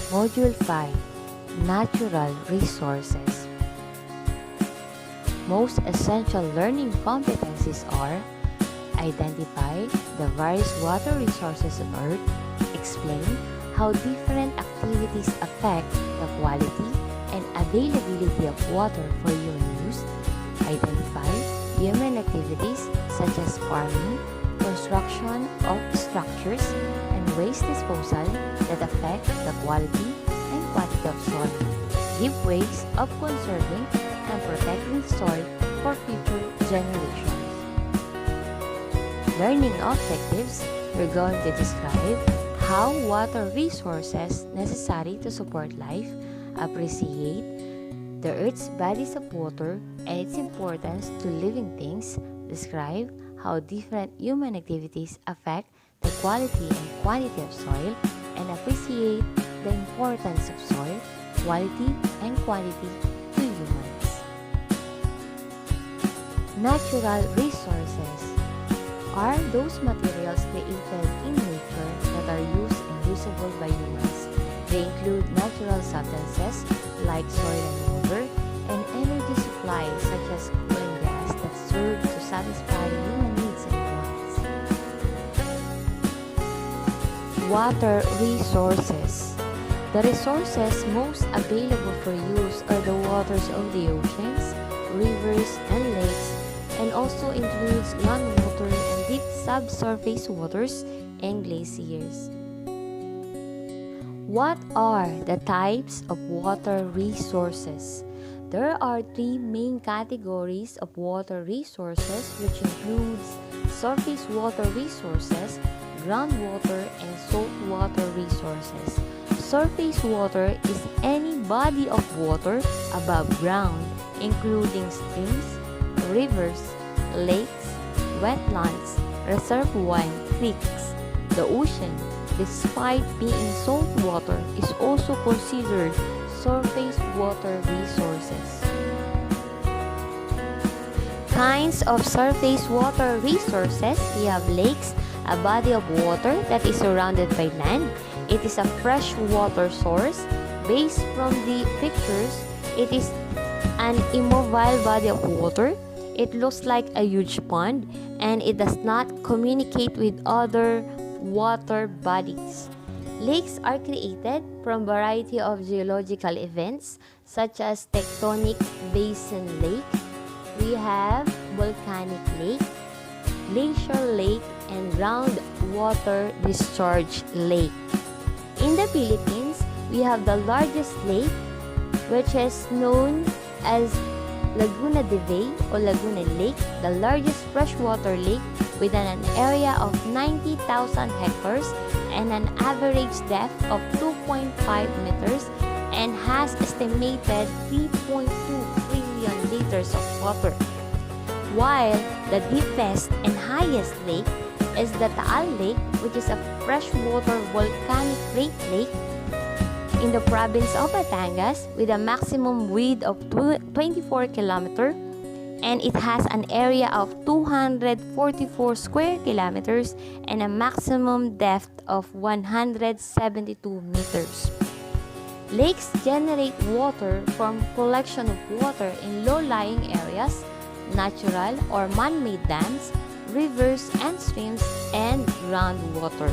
Module 5, Natural Resources. Most essential learning competencies are: identify the various water resources on Earth, explain how different activities affect the quality and availability of water for human use, identify human activities such as farming, construction of structures, and waste disposal that affect the quality and quantity of soil, give ways of conserving and protecting soil for future generations. Learning objectives, we're going to describe how water resources necessary to support life, appreciate the Earth's bodies of water and its importance to living things, describe how different human activities affect the quality and quantity of soil, and appreciate the importance of soil, quality and quantity to humans. Natural resources are those materials created in nature that are used and usable by humans. They include natural substances like soil and water, and energy supplies such as oil and gas that serve to satisfy human needs and wants. Water resources. The resources most available for use are the waters of the oceans, rivers, and lakes, and also includes groundwater and deep subsurface waters and glaciers. What are the types of water resources? There are three main categories of water resources, which includes surface water resources, groundwater, and saltwater resources. Surface water is any body of water above ground, including streams, rivers, lakes, wetlands, reservoirs, and creeks. The ocean, despite being salt water, is also considered surface water resources. Kinds of surface water resources: we have lakes, a body of water that is surrounded by land. It is a fresh water source. Based from the pictures, it is an immobile body of water. It looks like a huge pond, and it does not communicate with other water bodies. Lakes are created from a variety of geological events such as tectonic basin lake. We have volcanic lake, glacier lake, and groundwater discharge lake. In the Philippines, we have the largest lake, which is known as Laguna de Bay or Laguna Lake, the largest freshwater lake with an area of 90,000 hectares and an average depth of 2.5 meters and has estimated 3.2 trillion liters of water. While the deepest and highest lake is the Taal Lake, which is a freshwater volcanic great lake in the province of Batangas with a maximum width of 24 kilometers, and it has an area of 244 square kilometers and a maximum depth of 172 meters. Lakes generate water from collection of water in low-lying areas, natural or man-made dams, rivers and streams, and groundwater.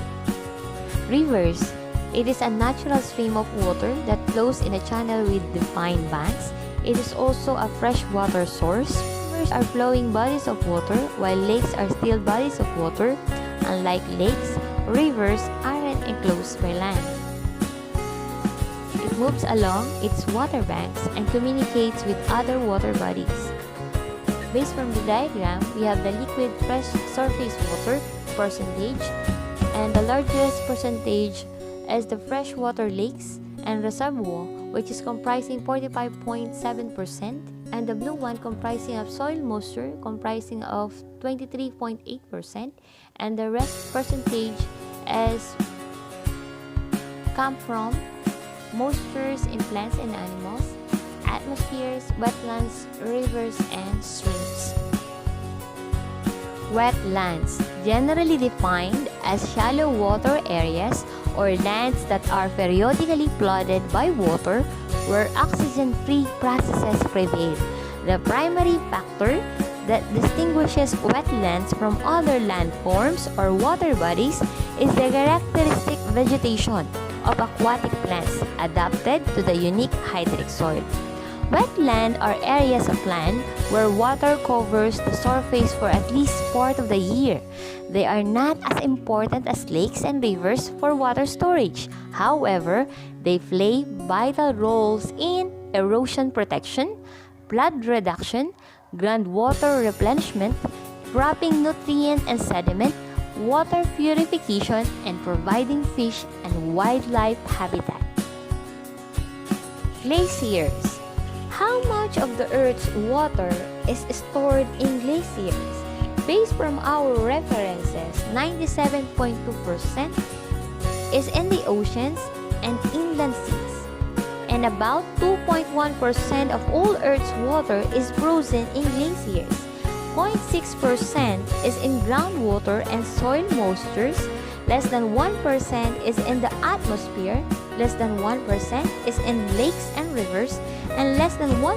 Rivers. It is a natural stream of water that flows in a channel with defined banks. It is also a freshwater source. Rivers are flowing bodies of water, while lakes are still bodies of water. Unlike lakes, rivers aren't enclosed by land. It moves along its water banks and communicates with other water bodies. Based from the diagram, we have the liquid fresh surface water percentage, and the largest percentage is the freshwater lakes and reservoir, which is comprising 45.7%, and the blue one comprising of soil moisture comprising of 23.8%, and the rest percentage is come from moistures in plants and animals, atmospheres, wetlands, rivers, and streams. Wetlands, generally defined as shallow water areas or lands that are periodically flooded by water where oxygen-free processes prevail. The primary factor that distinguishes wetlands from other landforms or water bodies is the characteristic vegetation of aquatic plants adapted to the unique hydric soil. Wetlands are areas of land where water covers the surface for at least part of the year. They are not as important as lakes and rivers for water storage. However, they play vital roles in erosion protection, flood reduction, groundwater replenishment, trapping nutrient and sediment, water purification, and providing fish and wildlife habitat. Glaciers. How much of the Earth's water is stored in glaciers? Based from our references, 97.2% is in the oceans and inland seas, and about 2.1% of all Earth's water is frozen in glaciers. 0.6% is in groundwater and soil moistures, less than 1% is in the atmosphere, less than 1% is in lakes and rivers, and less than 1%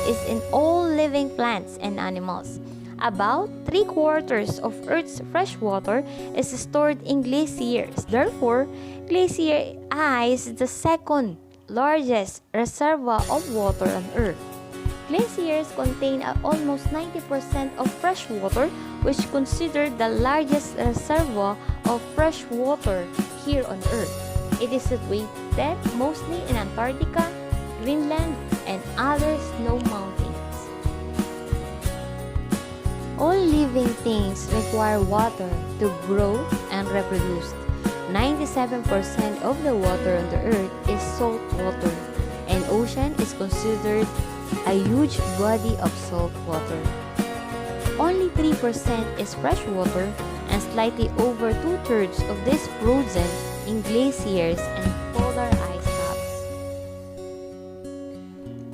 is in all living plants and animals. About 3/4 of Earth's fresh water is stored in glaciers. Therefore, Glacier ice is the second largest reservoir of water on Earth. Glaciers contain almost 90% of fresh water, which is considered the largest reservoir of fresh water here on Earth. It is situated mostly in Antarctica, Greenland, and other snow mountains. All living things require water to grow and reproduce. 97% of the water on the Earth is salt water, and ocean is considered a huge body of salt water. Only 3% is fresh water, and slightly over 2/3 of this frozen in glaciers and polar ice caps.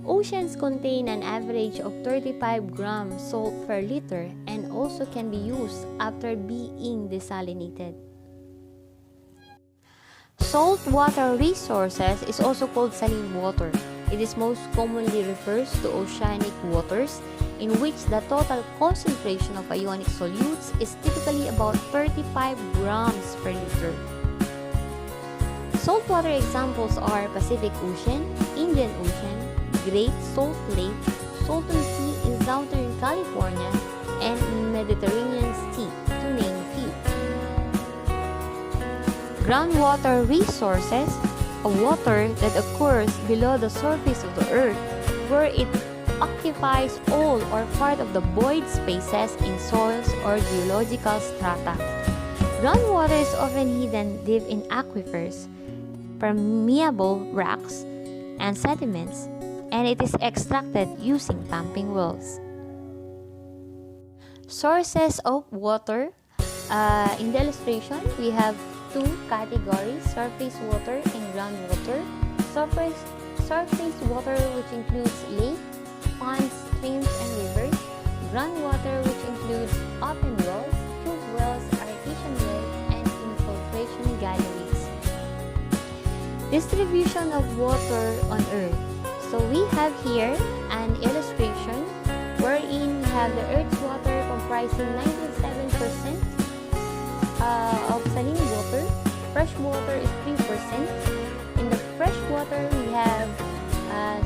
Oceans contain an average of 35 grams salt per liter and also can be used after being desalinated. Saltwater resources is also called saline water. It is most commonly refers to oceanic waters in which the total concentration of ionic solutes is typically about 35 grams per liter. Saltwater examples are Pacific Ocean, Indian Ocean, Great Salt Lake, Salton Sea in Southern California, and Mediterranean Sea, to name a few. Groundwater resources, a water that occurs below the surface of the earth, where it occupies all or part of the void spaces in soils or geological strata. Groundwater is often hidden deep in aquifers, permeable rocks, and sediments, and it is extracted using pumping wells. Sources of water. In the illustration, we have two categories: surface water and groundwater. Surface water, which includes lakes, ponds, streams, and rivers. Groundwater, which includes open wells, tube wells, artesian wells, and infiltration galleries. Distribution of water on Earth. So we have here an illustration wherein we have the Earth's water comprising 97% of saline water. Fresh water is 3%. In the fresh water, we have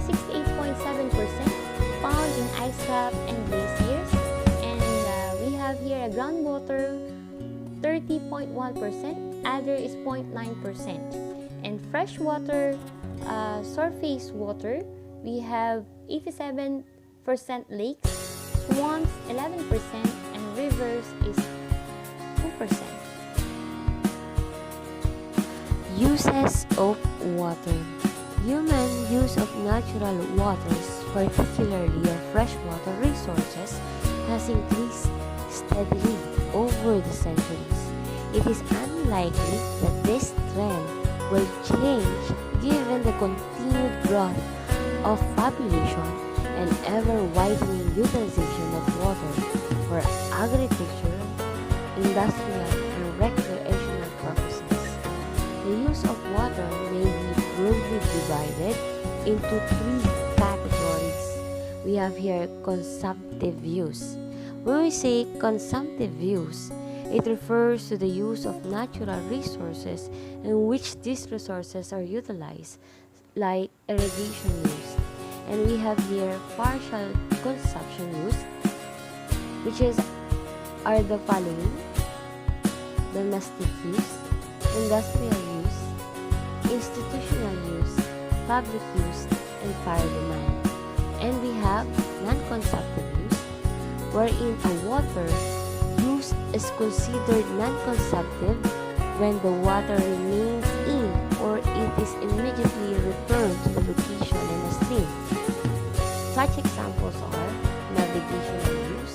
68.7% found in ice caps and glaciers. And we have here a groundwater, 30.1%. Other is 0.9%. And freshwater surface water, we have 87% lakes, swamps 11%, and rivers is 2%. Uses of water. Human use of natural waters, particularly of freshwater resources, has increased steadily over the centuries. It is unlikely that this trend will change given the continued growth of population and ever-widening utilization of water for agriculture, industrial, and recreational purposes. The use of water may be broadly divided into three categories. We have here consumptive use. When we say consumptive use, it refers to the use of natural resources in which these resources are utilized, like irrigation use. And we have here partial consumption use, which are the following: domestic use, industrial use, institutional use, public use, and fire demand. And we have non-consumptive use, wherein a water use is considered non-consumptive when the water remains in or it is immediately returned to the location in a stream. Such examples are navigational use,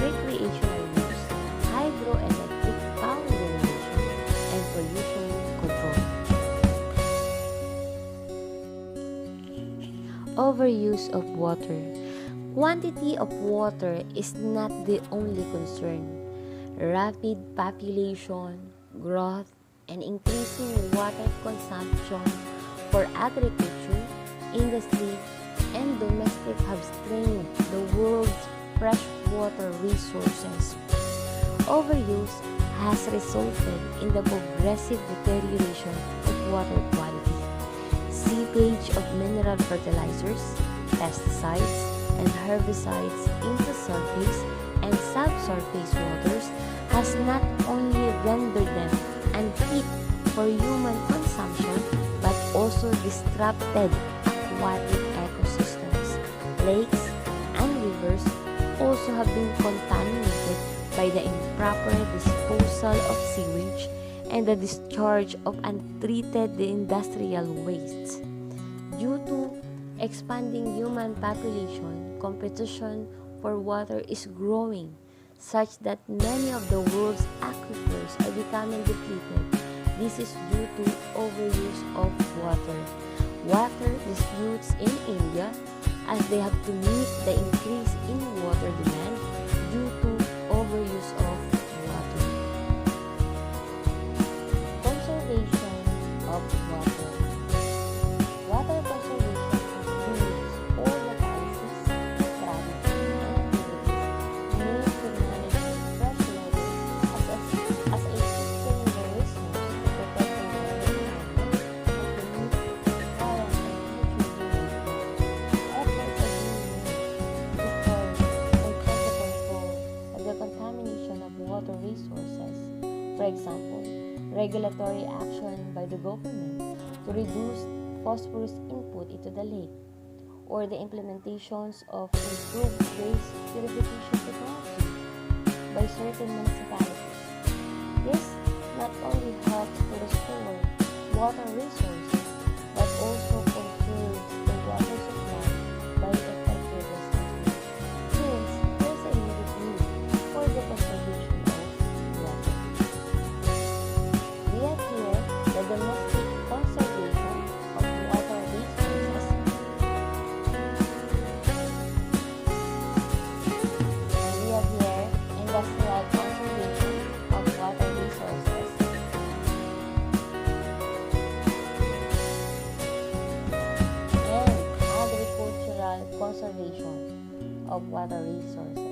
recreational use, hydroelectric power generation, and pollution control. Overuse of water. Quantity of water is not the only concern. Rapid population, growth, and increasing water consumption for agriculture, industry, and domestic have strained the world's freshwater resources. Overuse has resulted in the progressive deterioration of water quality. Seepage of mineral fertilizers, pesticides, and herbicides into surface and subsurface waters has not only rendered them unfit for human consumption but also disrupted aquatic ecosystems. Lakes and rivers also have been contaminated by the improper disposal of sewage and the discharge of untreated industrial wastes. Due to expanding human population, competition for water is growing, such that many of the world's aquifers are becoming depleted. This is due to overuse of water. Water disputes in India, as they have to meet the increase in water demand due to overuse of water. Conservation of water. Water conservation includes all the policies, strategies, and activities made to manage fresh water as a sustainable resource to protect the water environment and to meet current and future demand. Efforts are being made to curb or try to control the contamination of water resources. For example, regulatory action by the government to reduce phosphorus input into the lake, or the implementations of improved waste purification technology by certain municipalities. This not only helps to restore water resources, but also conserves the water supply by effective recycling, since there is a immediate need for the conservation of water. We have here the domestic conservation of water resources, and we have here industrial conservation of water resources, and agricultural conservation of water resources.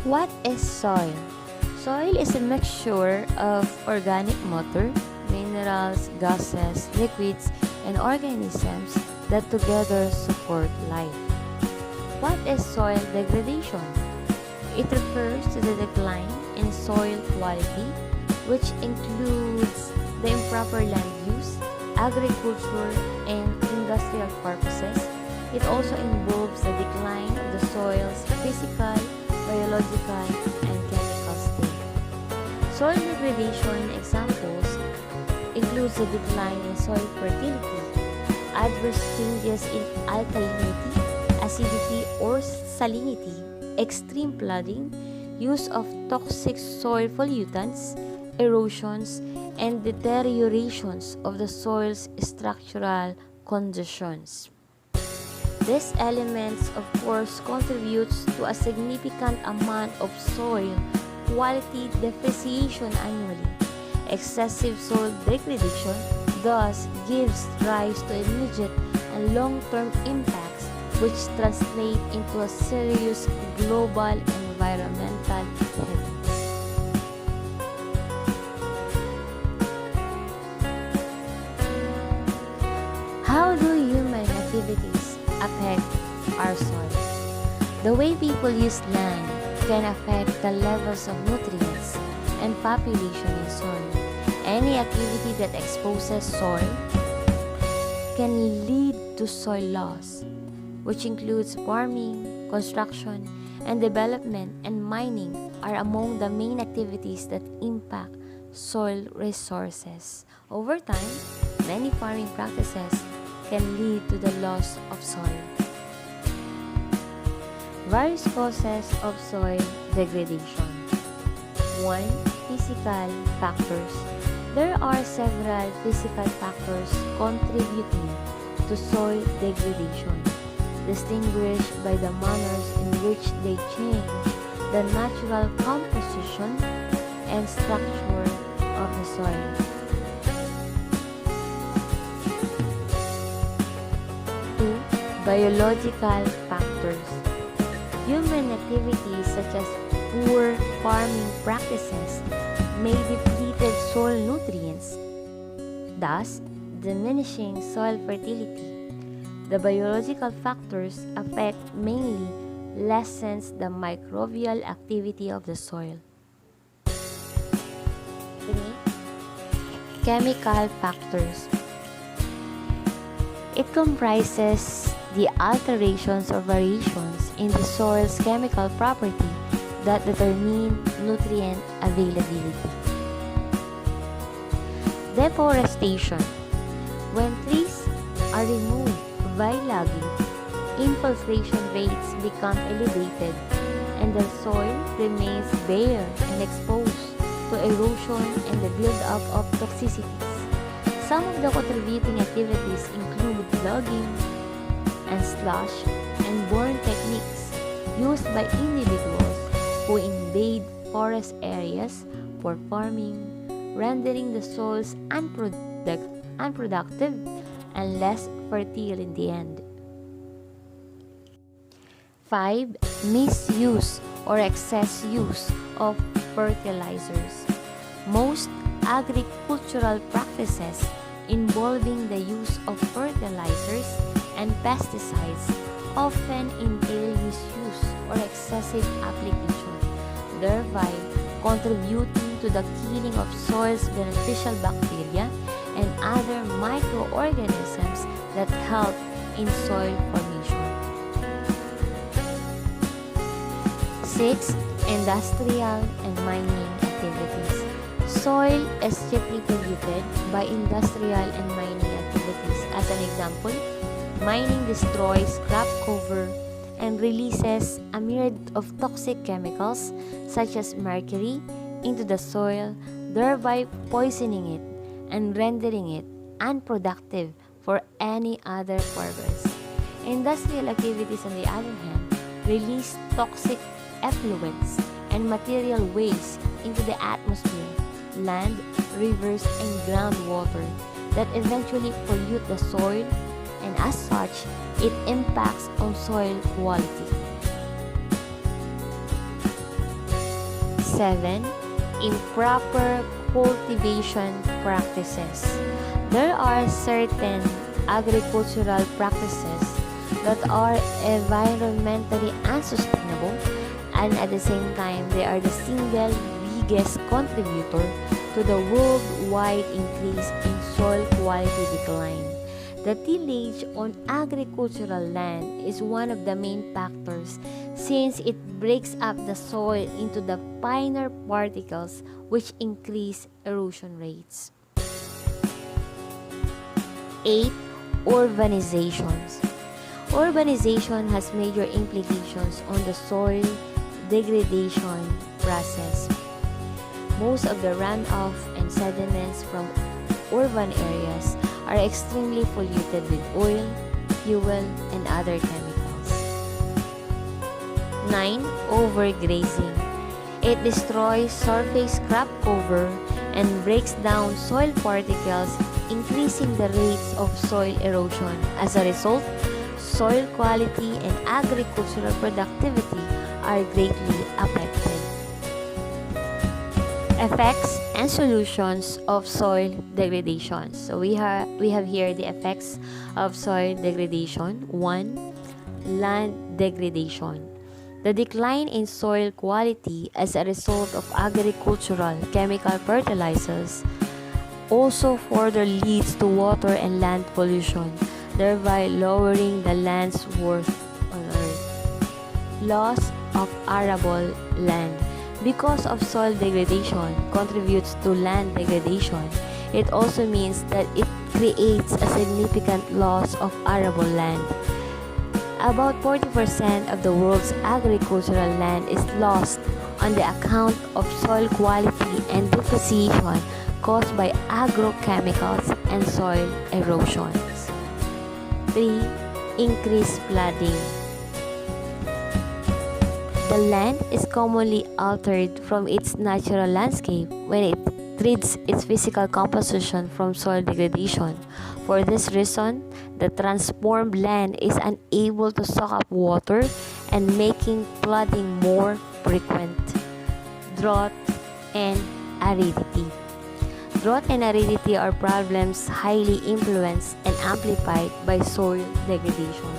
What is soil? Soil is a mixture of organic matter, minerals, gases, liquids, and organisms that together support life. What is soil degradation? It refers to the decline in soil quality, which includes the improper land use, agriculture, and industrial purposes. It also involves the decline of the soil's physical, biological, and chemical state. Soil degradation examples includes the decline in soil fertility, adverse changes in alkalinity, acidity or salinity, extreme flooding, use of toxic soil pollutants, erosions, and deteriorations of the soil's structural conditions. These elements, of course, contributes to a significant amount of soil quality depreciation annually. Excessive soil degradation thus gives rise to immediate and long-term impacts which translate into a serious global environmental headwinds. How do human activities affect our soil? The way people use land can affect the levels of nutrients and population in soil. Any activity that exposes soil can lead to soil loss, which includes farming, construction, and development, and mining are among the main activities that impact soil resources. Over time, many farming practices can lead to the loss of soil. Various causes of soil degradation. 1. Physical factors. There are several physical factors contributing to soil degradation, distinguished by the manners in which they change the natural composition and structure of the soil. 2. Biological factors. Human activities such as poor farming practices may deplete soil nutrients, thus diminishing soil fertility. The biological factors affect mainly lessens the microbial activity of the soil. 3. Chemical factors. It comprises the alterations or variations in the soil's chemical property that determine nutrient availability. Deforestation. When trees are removed by logging, infiltration rates become elevated and the soil remains bare and exposed to erosion and the buildup of toxicities. Some of the contributing activities include logging and slash and burn techniques used by individuals who invade forest areas for farming, rendering the soils unproductive and less fertile in the end. 5. Misuse or excess use of fertilizers. Most agricultural practices involving the use of fertilizers and pesticides often entail misuse or excessive application, thereby contributing to the killing of soil's beneficial bacteria and other microorganisms that help in soil formation. 6. Industrial and mining activities. Soil is chiefly polluted by industrial and mining activities. As an example, mining destroys crop cover and releases a myriad of toxic chemicals such as mercury into the soil, thereby poisoning it and rendering it unproductive for any other purpose. Industrial activities, on the other hand, release toxic effluents and material waste into the atmosphere, land, rivers, and groundwater that eventually pollute the soil, and as such, it impacts on soil quality. 7. Improper cultivation practices. There are certain agricultural practices that are environmentally unsustainable, and at the same time they are the single biggest contributor to the worldwide increase in soil quality decline. The tillage on agricultural land is one of the main factors, since it breaks up the soil into the finer particles, which increase erosion rates. 8. Urbanizations. Urbanization has major implications on the soil degradation process. Most of the runoff and sediments from urban areas are extremely polluted with oil, fuel, and other chemicals. 9. Overgrazing. It destroys surface crop cover and breaks down soil particles, increasing the rates of soil erosion. As a result, soil quality and agricultural productivity are greatly affected. Effects and solutions of soil degradation. So we have here the effects of soil degradation. 1. Land degradation. The decline in soil quality as a result of agricultural chemical fertilizers also further leads to water and land pollution, thereby lowering the land's worth on earth. Loss of arable land. Because of soil degradation contributes to land degradation, it also means that it creates a significant loss of arable land. About 40% of the world's agricultural land is lost on the account of soil quality and depreciation caused by agrochemicals and soil erosions. 3. Increased flooding. The land is commonly altered from its natural landscape when it treats its physical composition from soil degradation. For this reason, the transformed land is unable to soak up water and making flooding more frequent. Drought and aridity. Drought and aridity are problems highly influenced and amplified by soil degradation,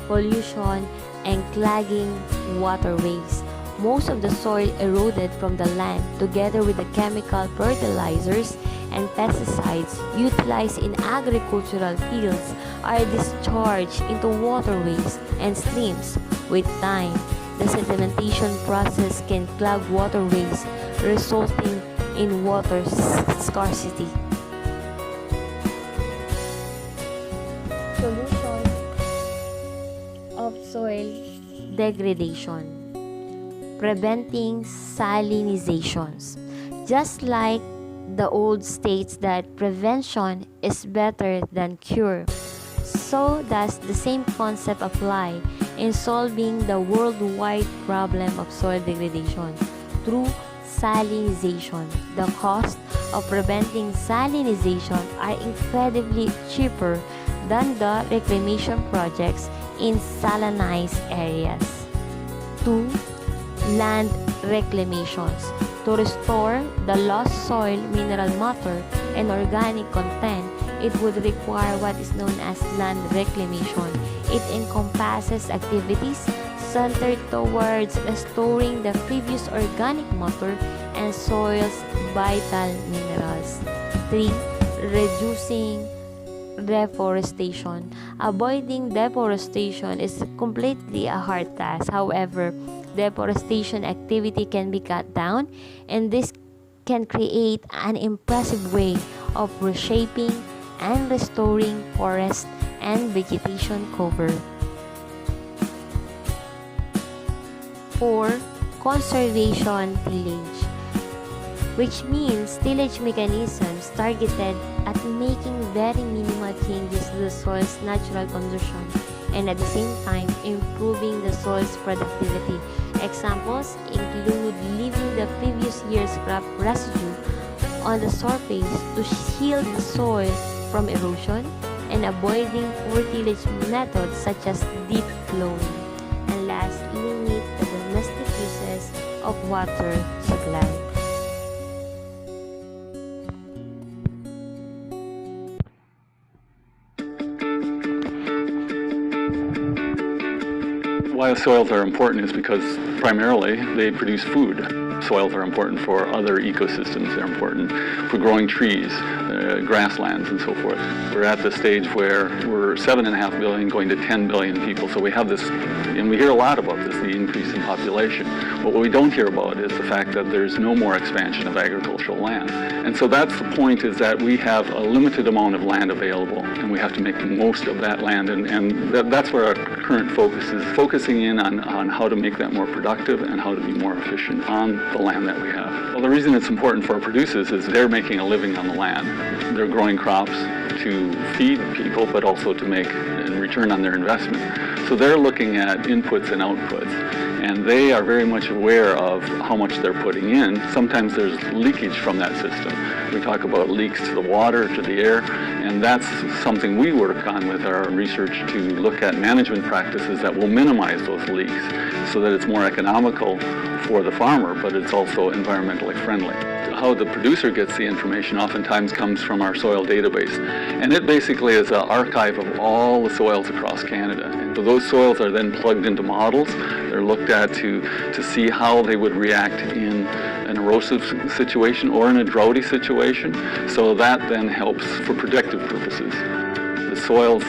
pollution, and clogging waterways. Most of the soil eroded from the land, together with the chemical fertilizers and pesticides utilized in agricultural fields, are discharged into waterways and streams. With time, the sedimentation process can clog waterways, resulting in water scarcity. Solution of soil degradation. Preventing salinizations. Just like the old states that prevention is better than cure, so does the same concept apply in solving the worldwide problem of soil degradation through salinization. The cost of preventing salinization are incredibly cheaper than the reclamation projects in salinized areas. 2. Land reclamations. To restore the lost soil mineral matter and organic content, it would require what is known as land reclamation. It encompasses activities centered towards restoring the previous organic matter and soil's vital minerals. 3. Reducing deforestation. Avoiding deforestation is completely a hard task. However, deforestation activity can be cut down, and this can create an impressive way of reshaping and restoring forest and vegetation cover. 4. Conservation tillage, which means tillage mechanisms targeted at making very minimal changes to the soil's natural condition and at the same time improving the soil's productivity. Examples include leaving the previous year's crop residue on the surface to shield the soil from erosion and avoiding poor tillage methods such as deep plowing. And last, limit the domestic uses of water sa gland. Why soils are important is because primarily they produce food. Soils are important for other ecosystems. They're important for growing trees, grasslands, and so forth. We're at the stage where we're 7.5 billion going to 10 billion people. So we have this, and we hear a lot about this, the increase in population. But what we don't hear about is the fact that there's no more expansion of agricultural land. And so that's the point, is that we have a limited amount of land available, and we have to make the most of that land. And that's where our current focus is, focusing in on how to make that more productive and how to be more efficient on the land that we have. Well, the reason it's important for our producers is they're making a living on the land. They're growing crops to feed people, but also to make a return on their investment. So they're looking at inputs and outputs, and they are very much aware of how much they're putting in. Sometimes there's leakage from that system. We talk about leaks to the water, to the air, and that's something we work on with our research, to look at management practices that will minimize those leaks so that it's more economical for the farmer, but it's also environmentally friendly. How the producer gets the information oftentimes comes from our soil database, and it basically is an archive of all the soils across Canada. And so those soils are then plugged into models. They're looked at to see how they would react in an erosive situation or in a droughty situation. So that then helps for predictive purposes. The soils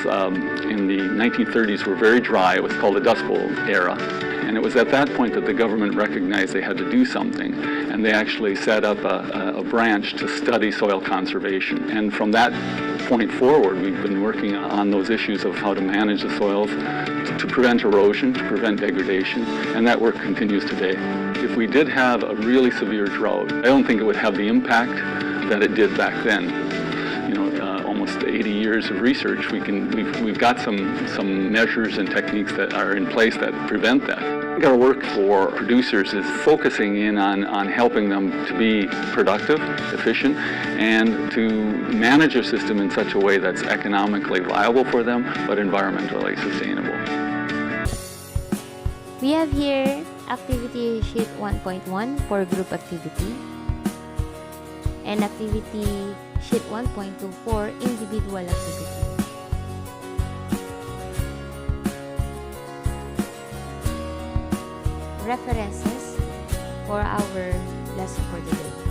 in the 1930s were very dry. It was called the Dust Bowl era. And it was at that point that the government recognized they had to do something, and they actually set up a branch to study soil conservation. And from that point forward, we've been working on those issues of how to manage the soils to prevent erosion, to prevent degradation, and that work continues today. If we did have a really severe drought, I don't think it would have the impact that it did back then. Almost 80 years of research, we've got some measures and techniques that are in place that prevent that. I think our work for producers is focusing in on helping them to be productive, efficient, and to manage a system in such a way that's economically viable for them, but environmentally sustainable. We have here activity sheet 1.1 for group activity, and activity sheet 1.2 for individual activity. References for our lesson for today.